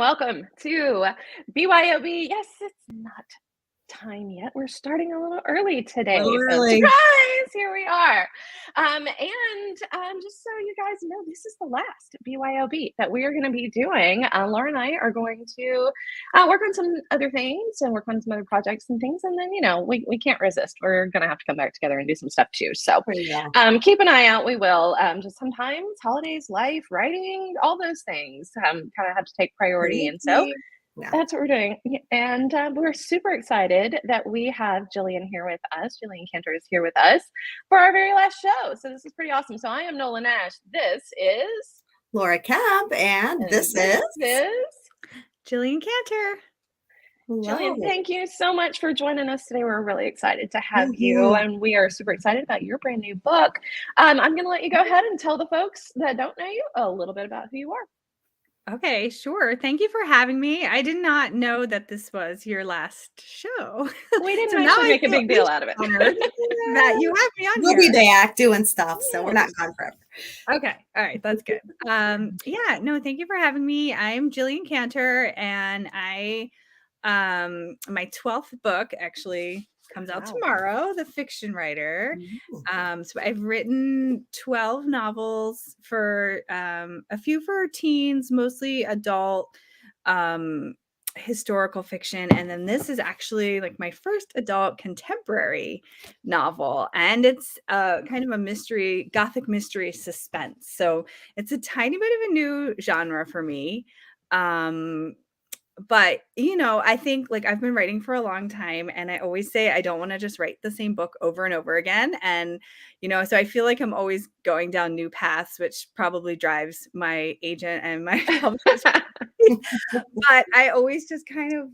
welcome to BYOB. Yes, it's not time yet. We're starting a little early today. Little So early. surprise, here we are. Just so you guys know, this is the last BYOB that we are going to be doing. Laura and I are going to work on some other things and work on some other projects and things. And then, we can't resist. We're going to have to come back together and do some stuff too. So keep an eye out. We will. Just sometimes holidays, life, writing, all those things kind of have to take priority. And so that's what we're doing. And we're super excited that we have Jillian here with us. Jillian Cantor is here with us for our very last show. So this is pretty awesome. So I am Nola Nash. This is Laura Camp. And this is Jillian Cantor. Hello. Jillian, thank you so much for joining us today. We're really excited to have you. And we are super excited about your brand new book. I'm going to let you go ahead and tell the folks that don't know you a little bit about who you are. Okay, sure. Thank you for having me. I did not know that this was your last show. We didn't actually make a big deal out of it. That you have me on we'll be back doing stuff, so we're not gone forever. Okay. All right. That's good. Thank you for having me. I'm Jillian Cantor, and my 12th book actually comes out tomorrow, The Fiction Writer. So I've written 12 novels for a few for teens, mostly adult historical fiction. And then this is actually like my first adult contemporary novel. And it's kind of a mystery, gothic mystery suspense. So it's a tiny bit of a new genre for me. But, I think I've been writing for a long time, and I always say I don't want to just write the same book over and over again. And, so I feel like I'm always going down new paths, which probably drives my agent and my publisher. But I always just kind of,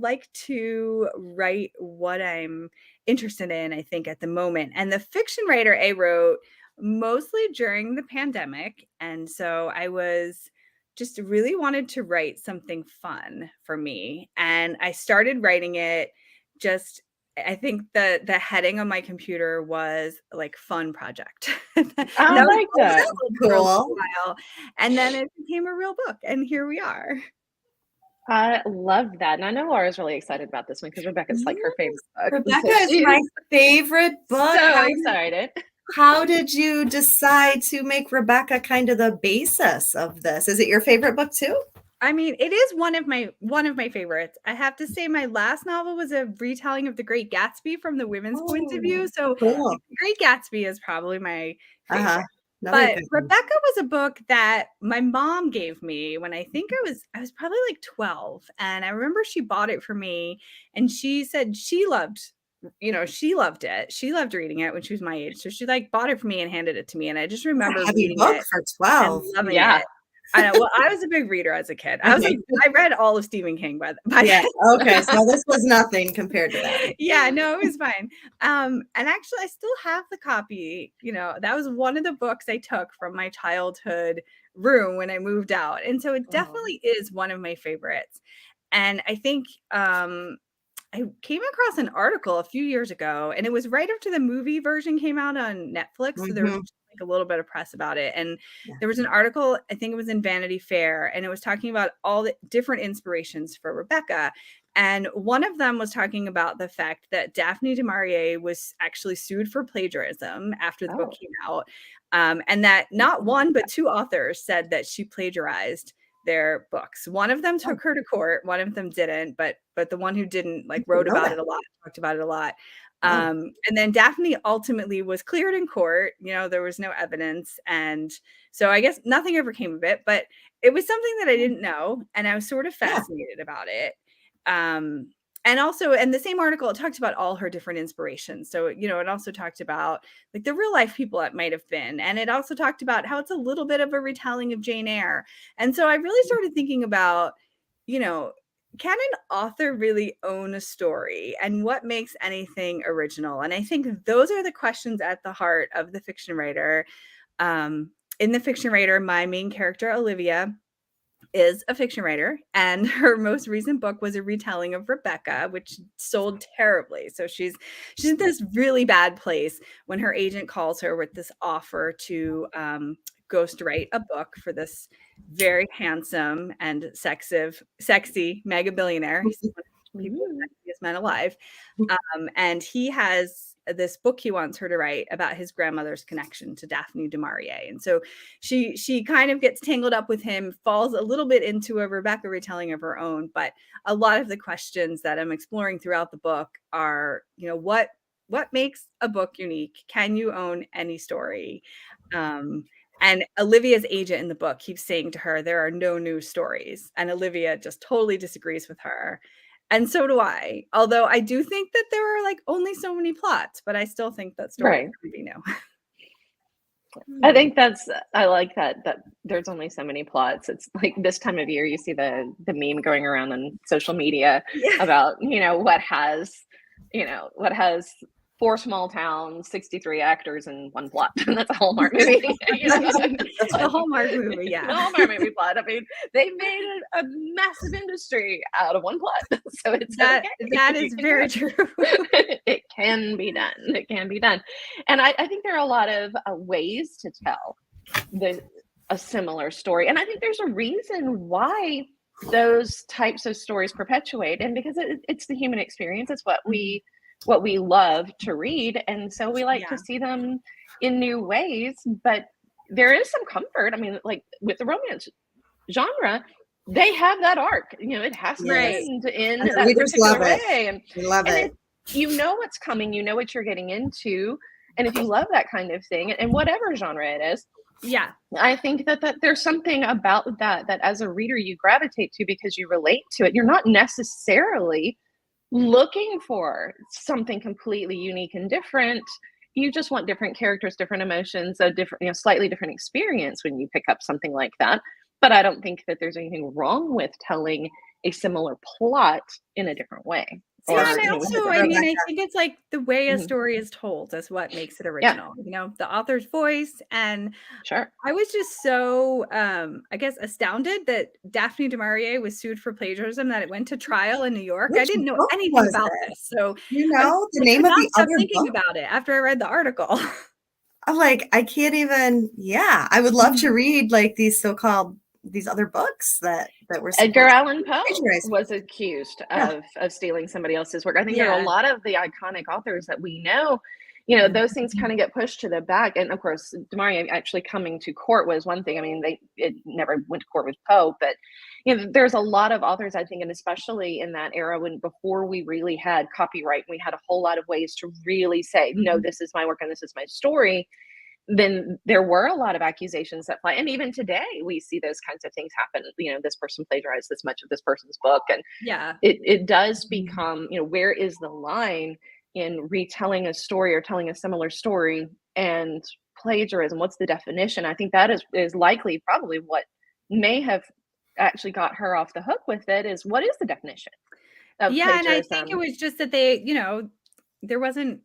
like to write what I'm interested in, I think, at the moment. And The Fiction Writer I wrote mostly during the pandemic. And so I just really wanted to write something fun for me. And I started writing it I think the heading on my computer was fun project. I like that. Cool. And then it became a real book, and here we are. I love that. And I know Laura's really excited about this one because Rebecca's her favorite book. Rebecca is my favorite book. So excited. How did you decide to make Rebecca kind of the basis of this? Is it your favorite book too? I mean, it is one of my favorites. I have to say my last novel was a retelling of The Great Gatsby from the women's points of view. So The Great Gatsby is probably my favorite. But Rebecca was a book that my mom gave me when I think I was probably 12. And I remember she bought it for me, and she said she loved it. She loved reading it when she was my age. So she bought it for me and handed it to me. And I just remember reading it for 12. and loving it. I know. Well, I was a big reader as a kid. I read all of Stephen King by okay. So this was nothing compared to that. Yeah, no, it was fine. And actually I still have the copy. That was one of the books I took from my childhood room when I moved out. And so it definitely is one of my favorites. And I think I came across an article a few years ago, and it was right after the movie version came out on Netflix. So there was a little bit of press about it. And there was an article, I think it was in Vanity Fair, and it was talking about all the different inspirations for Rebecca. And one of them was talking about the fact that Daphne du Maurier was actually sued for plagiarism after the book came out. And that not one, but two authors said that she plagiarized their books. One of them took her to court, one of them didn't, but the one who didn't wrote about it a lot, talked about it a lot. And then Daphne ultimately was cleared in court. There was no evidence. And so I guess nothing ever came of it, but it was something that I didn't know. And I was sort of fascinated about it. And also, in the same article, it talked about all her different inspirations. So, it also talked about the real life people it might have been. And it also talked about how it's a little bit of a retelling of Jane Eyre. And so I really started thinking about, can an author really own a story, and what makes anything original? And I think those are the questions at the heart of The Fiction Writer. In The Fiction Writer, my main character, Olivia, is a fiction writer, and her most recent book was a retelling of Rebecca, which sold terribly. So she's in this really bad place when her agent calls her with this offer to ghostwrite a book for this very handsome and sexy mega billionaire. He's one of the people sexiest men alive. And he has this book he wants her to write about his grandmother's connection to Daphne du Maurier. And so she kind of gets tangled up with him, falls a little bit into a Rebecca retelling of her own. But a lot of the questions that I'm exploring throughout the book are, what makes a book unique? Can you own any story? And Olivia's agent in the book keeps saying to her, there are no new stories. And Olivia just totally disagrees with her. And so do I. Although I do think that there are like only so many plots, but I still think that stories can be new. I think I like that there's only so many plots. It's like this time of year, you see the meme going around on social media about, what has 4 small towns, 63 actors, and 1 plot. And that's a Hallmark movie. That's the Hallmark movie, yeah. The Hallmark movie plot. I mean, they made a massive industry out of 1 plot. So it's that is very true. It can be done. It can be done. And I think there are a lot of ways to tell a similar story. And I think there's a reason why those types of stories perpetuate. And because it's the human experience. It's what we love to read, and so we like to see them in new ways. But there is some comfort. I mean, like with the romance genre, they have that arc. It has to end in that particular way, and we love it. You know what's coming. You know what you're getting into, and if you love that kind of thing, and whatever genre it is, I think that there's something about that as a reader you gravitate to because you relate to it. You're not necessarily looking for something completely unique and different. You just want different characters, different emotions, a different, slightly different experience when you pick up something like that. But I don't think that there's anything wrong with telling a similar plot in a different way. And I think it's like the way a story is told is what makes it original. The author's voice. And I was just so, I guess, astounded that Daphne du Maurier was sued for plagiarism, that it went to trial in New York. I didn't know anything about this. So, the name of the other thinking about it after I read the article. I'm like, I can't even, I would love to read like these other books that were Edgar Allan Poe was accused of stealing somebody else's work. I think there are a lot of the iconic authors that we know, those things kind of get pushed to the back. And of course, du Maurier actually coming to court was one thing. I mean, it never went to court with Poe, but there's a lot of authors, I think, and especially in that era before we really had copyright, we had a whole lot of ways to really say, no, this is my work and this is my story. Then there were a lot of accusations that fly. And even today we see those kinds of things happen. This person plagiarized this much of this person's book. And it does become, where is the line in retelling a story or telling a similar story and plagiarism? What's the definition? I think that is likely probably what may have actually got her off the hook with it, is what is the definition of plagiarism? And I think it was just that they, there wasn't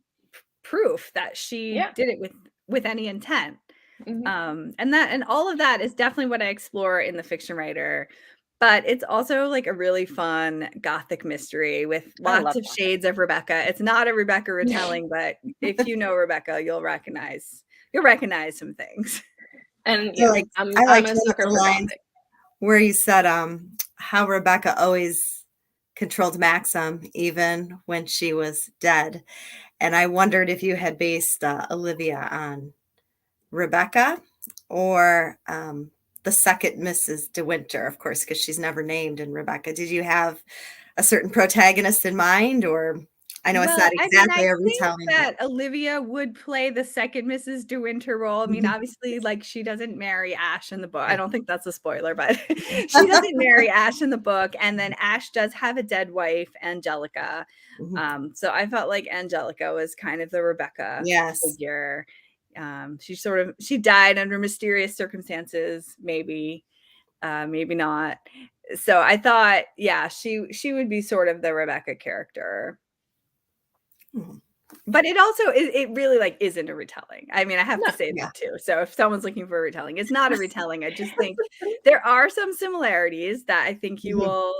proof that she did it with any intent. And all of that is definitely what I explore in The Fiction Writer. But it's also like a really fun Gothic mystery with lots of shades of Rebecca. It's not a Rebecca retelling, but if you know Rebecca, you'll recognize some things. And I like the line where you said how Rebecca always controlled Maxim even when she was dead. And I wondered if you had based Olivia on Rebecca or the second Mrs. De Winter, of course, because she's never named in Rebecca. Did you have a certain protagonist in mind, or I know it's not exactly a retelling. I think that Olivia would play the second Mrs. De Winter role. I mean, obviously, like, she doesn't marry Ash in the book. I don't think that's a spoiler, but she doesn't marry Ash in the book. And then Ash does have a dead wife, Angelica. So I felt like Angelica was kind of the Rebecca figure. She died under mysterious circumstances, maybe not. So I thought, she would be sort of the Rebecca character. But it also it really like isn't a retelling. I mean, I have to say that too. So if someone's looking for a retelling, it's not a retelling. I just think there are some similarities that I think you will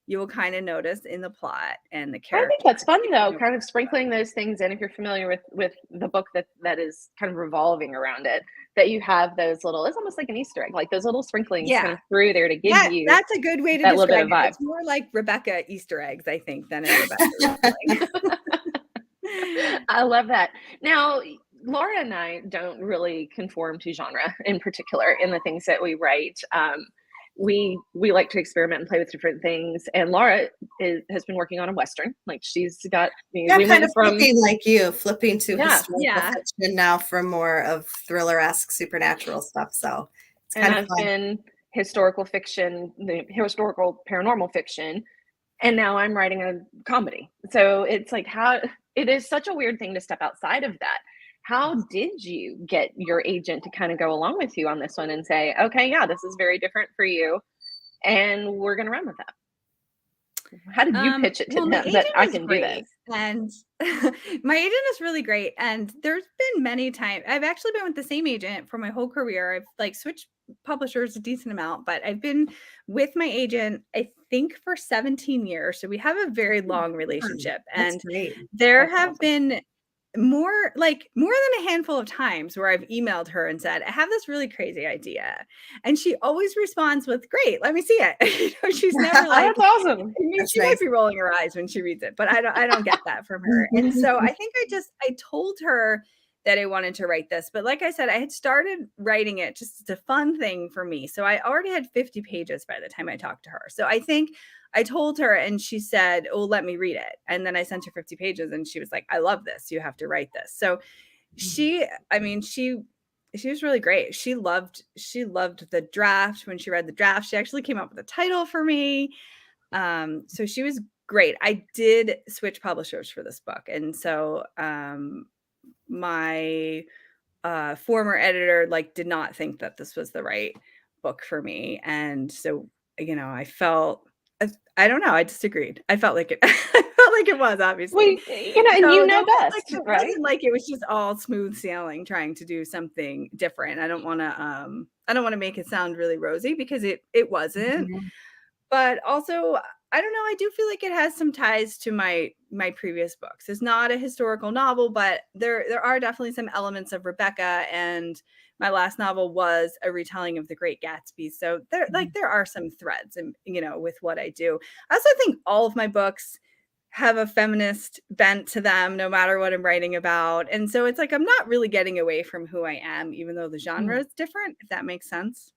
you will kind of notice in the plot and the I character. think that's fun though, kind of sprinkling those things in. If you're familiar with the book that is kind of revolving around it, that you have those little, it's almost like an Easter egg, like those little sprinklings kind of through there to give you that's a good way to that little bit of describe vibe. it. It's more like Rebecca Easter eggs, I think, than a Rebecca. I love that. Now, Laura and I don't really conform to genre in particular in the things that we write. We like to experiment and play with different things. And Laura has been working on a Western. Like she's got, we kind of flipping like you, flipping to historical fiction now from more of thriller-esque supernatural stuff. So it's kind of fun. I've been historical fiction, the historical paranormal fiction, and now I'm writing a comedy. So it's like it is such a weird thing to step outside of that. How did you get your agent to kind of go along with you on this one and say, okay, yeah, this is very different for you, and we're going to run with that? How did you pitch it to them that I can do this? And my agent is really great. And there's been many times I've actually been with the same agent for my whole career. I've like switched publishers a decent amount, but I've been with my agent, I think, for 17 years. So we have a very long relationship. That's and great. There have been more than a handful of times where I've emailed her and said, I have this really crazy idea. And she always responds with, great, let me see it. She's never like, that's awesome. She might be rolling her eyes when she reads it, but I don't get that from her. And so I think I told her that I wanted to write this, but like I said, I had started writing it just as a fun thing for me. So I already had 50 pages by the time I talked to her. So I think I told her and she said, oh, let me read it. And then I sent her 50 pages and she was like, I love this. You have to write this. So she was really great. She loved the draft. When she read the draft, she actually came up with a title for me. So she was great. I did switch publishers for this book. And so my former editor did not think that this was the right book for me. And so, I felt, I don't know, I disagreed. I felt like it was, obviously. Well, best, it right? wasn't like it was just all smooth sailing trying to do something different. I don't want to make it sound really rosy because it wasn't. Mm-hmm. But also, I don't know, I do feel like it has some ties to my previous books. It's not a historical novel, but there are definitely some elements of Rebecca, and my last novel was a retelling of The Great Gatsby. So there are some threads and with what I do. I also think all of my books have a feminist bent to them, no matter what I'm writing about. And so it's like I'm not really getting away from who I am, even though the genre is different, if that makes sense.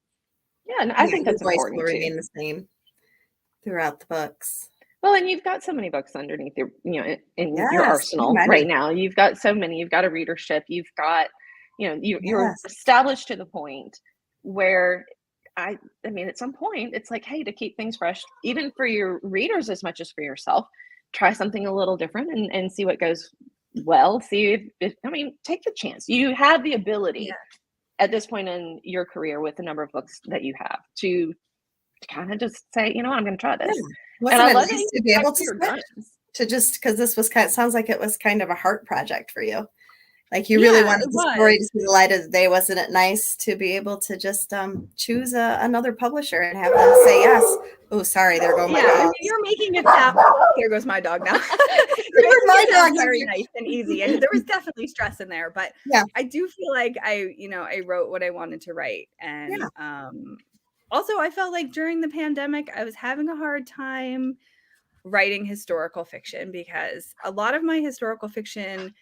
Yeah, and I think that's important to remain the same throughout the books. Well, and you've got so many books underneath your, in your arsenal right now. You've got so many. You've got a readership. You've got, you're established to the point where I mean, at some point, it's like, hey, to keep things fresh, even for your readers as much as for yourself, try something a little different and see what goes well. See if take the chance. You have the ability at this point in your career with the number of books that you have to kind of just say, I'm going to try this. Yeah. And I love it to be able to just, because this was sounds like it was kind of a heart project for you. Like you really wanted the story to see the light of the day. Wasn't it nice to be able to just choose another publisher and have them say yes? Oh, sorry, there go my dog. You're making it sound. Here goes my dog now. My dog very nice and easy, and there was definitely stress in there, but I do feel like I wrote what I wanted to write, and also I felt like during the pandemic I was having a hard time writing historical fiction because a lot of my historical fiction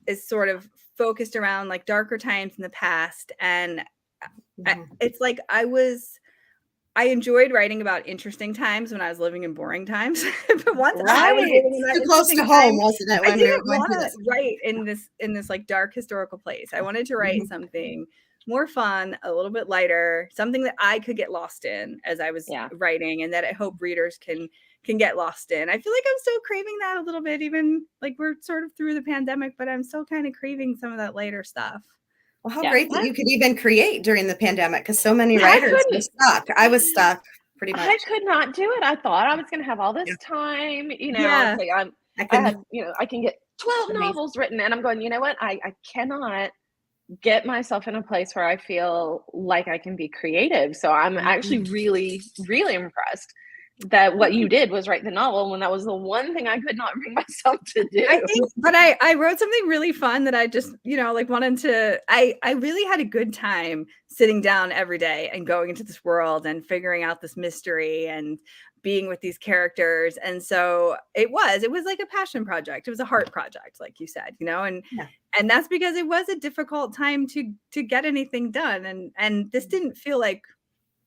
is sort of focused around like darker times in the past. And it's like I enjoyed writing about interesting times when I was living in boring times. But once I was living in that too close to home, wasn't it? I didn't want to write in this like dark historical place. I wanted to write something more fun, a little bit lighter, something that I could get lost in as I was writing, and that I hope readers can get lost in. I feel like I'm still craving that a little bit, even like we're sort of through the pandemic, but I'm still kind of craving some of that lighter stuff. Well, how great that you could even create during the pandemic, because so many writers were stuck. I was stuck pretty much. I could not do it. I thought I was going to have all this time, like I can get 12 novels written, and I'm going, you know what? I cannot get myself in a place where I feel like I can be creative. So I'm actually really, really impressed that what you did was write the novel when that was the one thing I could not bring myself to do. I think, but I wrote something really fun that I just, like wanted to, I really had a good time sitting down every day and going into this world and figuring out this mystery and being with these characters. And so it was like a passion project. It was a heart project, like you said, and that's because it was a difficult time to get anything done. And this didn't feel like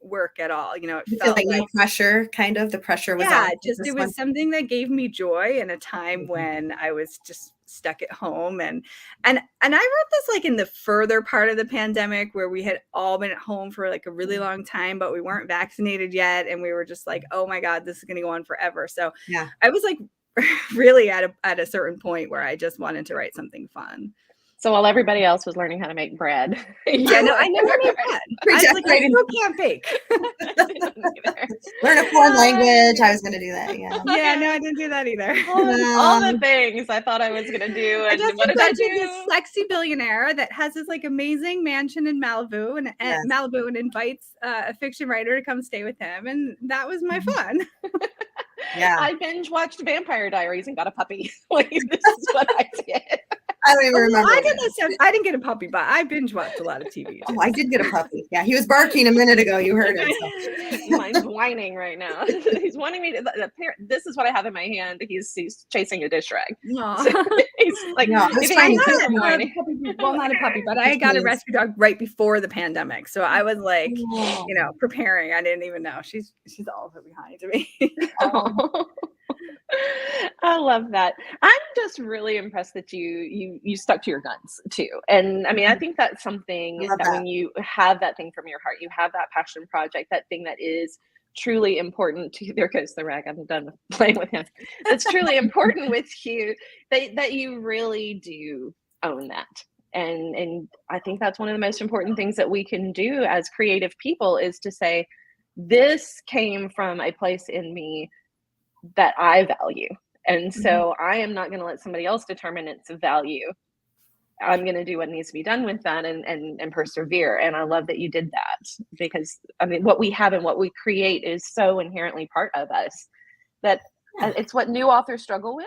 work at all. It felt like no pressure, kind of. The pressure was off. It was something that gave me joy in a time when I was just stuck at home. And I wrote this like in the further part of the pandemic where we had all been at home for like a really long time, but we weren't vaccinated yet. And we were just like, oh my God, this is going to go on forever. So I was like really at a certain point where I just wanted to write something fun. So while everybody else was learning how to make bread. Yeah, no, I never made bread. I was like, I still can't bake. Learn a foreign language. I was going to do that. Yeah. Yeah, no, I didn't do that either. All the things I thought I was going to do. And what did I do? This sexy billionaire that has this like amazing mansion in Malibu and invites a fiction writer to come stay with him. And that was my fun. Yeah. I binge watched Vampire Diaries and got a puppy. Like, this is what I did. I don't even remember. I didn't get a puppy, but I binge watched a lot of TV. Oh, I did get a puppy. Yeah, he was barking a minute ago. You heard it. So. Mine's whining right now. He's wanting me to. This is what I have in my hand. He's chasing a dish rag. So he's like, well, not a puppy, but I got a rescue dog right before the pandemic. So I was like, preparing. I didn't even know. She's all behind me. I love that. I'm just really impressed that you stuck to your guns too. And I mean, I think that's something that when you have that thing from your heart, you have that passion project, that thing that is truly important to you. There goes the rag. I'm done playing with him. It's truly important with you that you really do own that. And I think that's one of the most important things that we can do as creative people is to say, this came from a place in me that I value. And so I am not going to let somebody else determine its value. I'm going to do what needs to be done with that and persevere. And I love that you did that, because I mean, what we have and what we create is so inherently part of us that it's what new authors struggle with,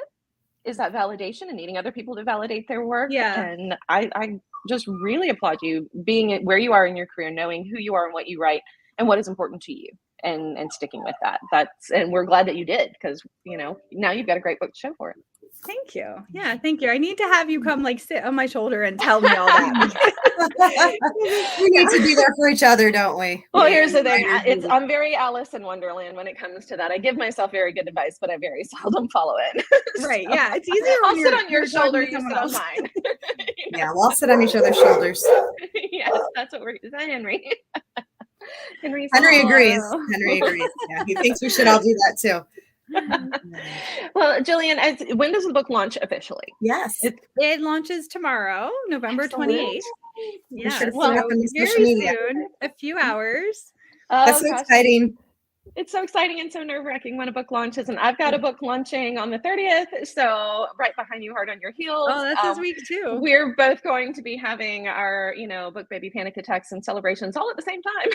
is that validation and needing other people to validate their work. Yeah. And I just really applaud you being where you are in your career, knowing who you are and what you write and what is important to you. And sticking with that. And we're glad that you did, because now you've got a great book to show for it. Thank you. Yeah, thank you. I need to have you come like sit on my shoulder and tell me all that. We need to be there for each other, don't we? Well, here's the thing. I'm very Alice in Wonderland when it comes to that. I give myself very good advice, but I very seldom follow it. Right. Yeah. It's easier. I'll sit on your shoulder, you sit on mine. Yeah, we'll all sit on each other's shoulders. Yes, that's what is that Henry? Henry agrees. Henry agrees. Yeah, he thinks we should all do that too. Well, Jillian, when does the book launch officially? Yes, it launches tomorrow, November 28th. Yeah, sure very soon, a few hours. That's so exciting. It's so exciting and so nerve-wracking when a book launches, and I've got a book launching on the 30th, so right behind you, hard on your heels. Oh, that's this week too. We're both going to be having our, book baby panic attacks and celebrations all at the same time.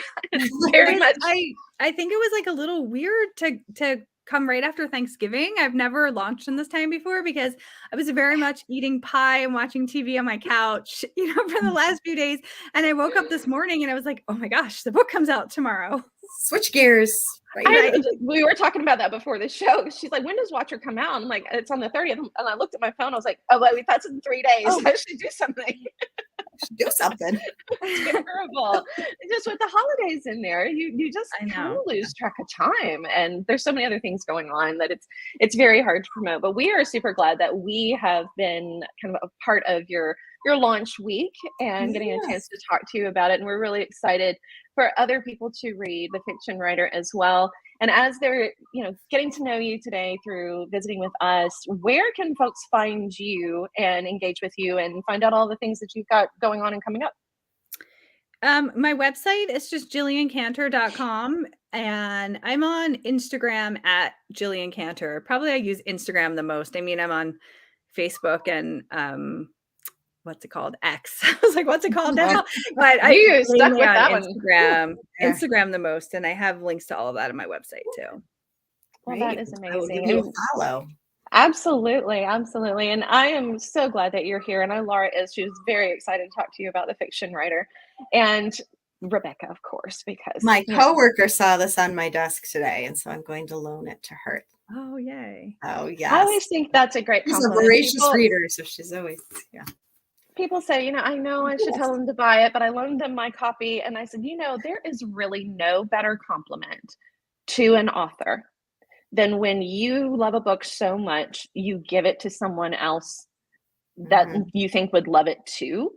Very much. I think it was like a little weird to come right after Thanksgiving. I've never launched in this time before because I was very much eating pie and watching TV on my couch, for the last few days. And I woke up this morning and I was like, oh my gosh, the book comes out tomorrow. Switch gears. Right. We were talking about that before the show. She's like, when does Watcher come out? I'm like, it's on the 30th. And I looked at my phone. I was like, oh, wait, that's in 3 days. I should do something. Do something. It's terrible. Just with the holidays in there, you just kind of lose track of time. And there's so many other things going on that it's very hard to promote. But we are super glad that we have been kind of a part of your launch week and getting a chance to talk to you about it. And we're really excited for other people to read the fiction writer as well. And as they're, getting to know you today through visiting with us, where can folks find you and engage with you and find out all the things that you've got going on and coming up? My website is just jilliancantor.com, and I'm on Instagram at Jillian Cantor. Probably I use Instagram the most. I mean, I'm on Facebook and what's it called? X. I was like, what's it called now? But I stuck with that Instagram, Instagram the most, and I have links to all of that on my website too. Well, Great. that is I will give amazing. you And a follow. absolutely, absolutely. And I am so glad that you're here. And I know Laura is. She was very excited to talk to you about the fiction writer. And Rebecca, of course, because My coworker saw this on my desk today, and so I'm going to loan it to her. Oh, yay. Oh, I yes. always think that's a great She's a compliment. voracious reader, so she's always, People say, I know I should tell them to buy it, but I loaned them my copy. And I said, there is really no better compliment to an author than when you love a book so much, you give it to someone else that you think would love it too.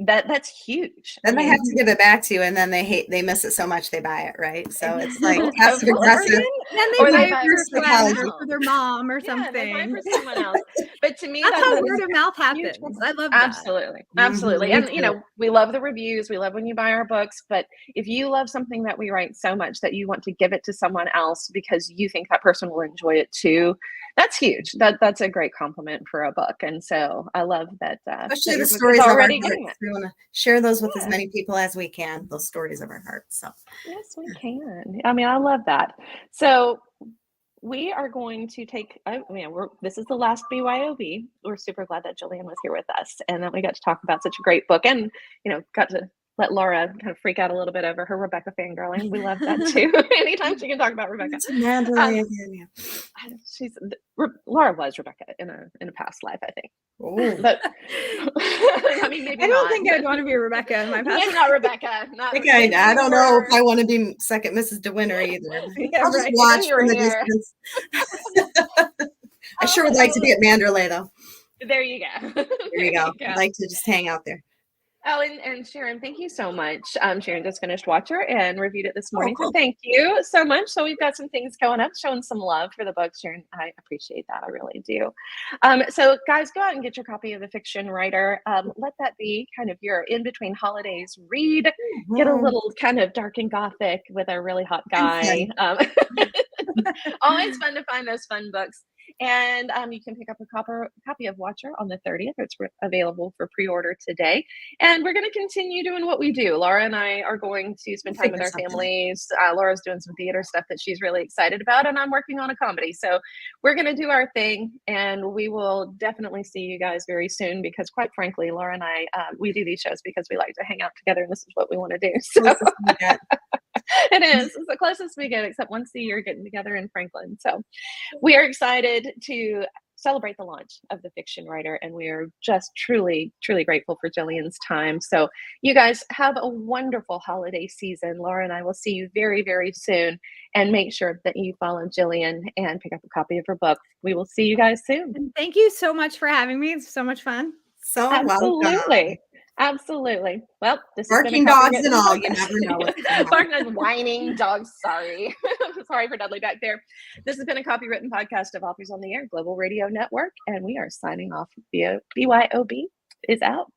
That's huge. Then they have to give it back to you, and then they miss it so much they buy it, right? So it's like passive aggressive. Then they buy it for friends or for their mom or something. They buy for someone else. But to me, that's how word of mouth happens. I love that. Absolutely. And we love the reviews. We love when you buy our books. But if you love something that we write so much that you want to give it to someone else because you think that person will enjoy it too, that's huge. That's a great compliment for a book. And so I love that. Especially that the stories already of our hearts. We want to share those with as many people as we can, those stories of our hearts. So yes, we can. I love that. So we are going to take, this is the last BYOB. We're super glad that Jillian was here with us and that we got to talk about such a great book and, got to let Laura kind of freak out a little bit over her Rebecca fangirling. We love that too. Anytime she can talk about Rebecca. Laura was Rebecca in a past life, I think. But maybe I don't think I'd want to be Rebecca in my past. Maybe not Rebecca. I don't know if I want to be second Mrs. DeWinter either. I'll just watch from the distance. I sure would like to be at Manderley though. There you go. There you go. I'd like to just hang out there. Oh, and Sharon, thank you so much. Sharon just finished Watcher and reviewed it this morning. So thank you so much. So we've got some things going up, showing some love for the book, Sharon. I appreciate that. I really do. So guys, go out and get your copy of The Fiction Writer. Let that be kind of your in-between holidays read. Get a little kind of dark and gothic with a really hot guy. Always fun to find those fun books. And you can pick up a copy of Watcher on the 30th. It's available for pre-order today. And we're going to continue doing what we do. Laura and I are going to spend time with our families. Laura's doing some theater stuff that she's really excited about, and I'm working on a comedy. So we're going to do our thing, and we will definitely see you guys very soon because, quite frankly, Laura and I, we do these shows because we like to hang out together, and this is what we want to do. So. It is. It's the closest we get, except once a year getting together in Franklin. So we are excited to celebrate the launch of The Fiction Writer, and we are just truly, truly grateful for Jillian's time. So you guys have a wonderful holiday season. Laura and I will see you very, very soon, and make sure that you follow Jillian and pick up a copy of her book. We will see you guys soon. And thank you so much for having me. It's so much fun. So absolutely. Absolutely. Well, this barking dogs and all, you never know. Barking and whining dogs. Sorry. Sorry for Dudley back there. This has been a copywritten podcast of Authors on the Air Global Radio Network, and we are signing off. BYOB is out.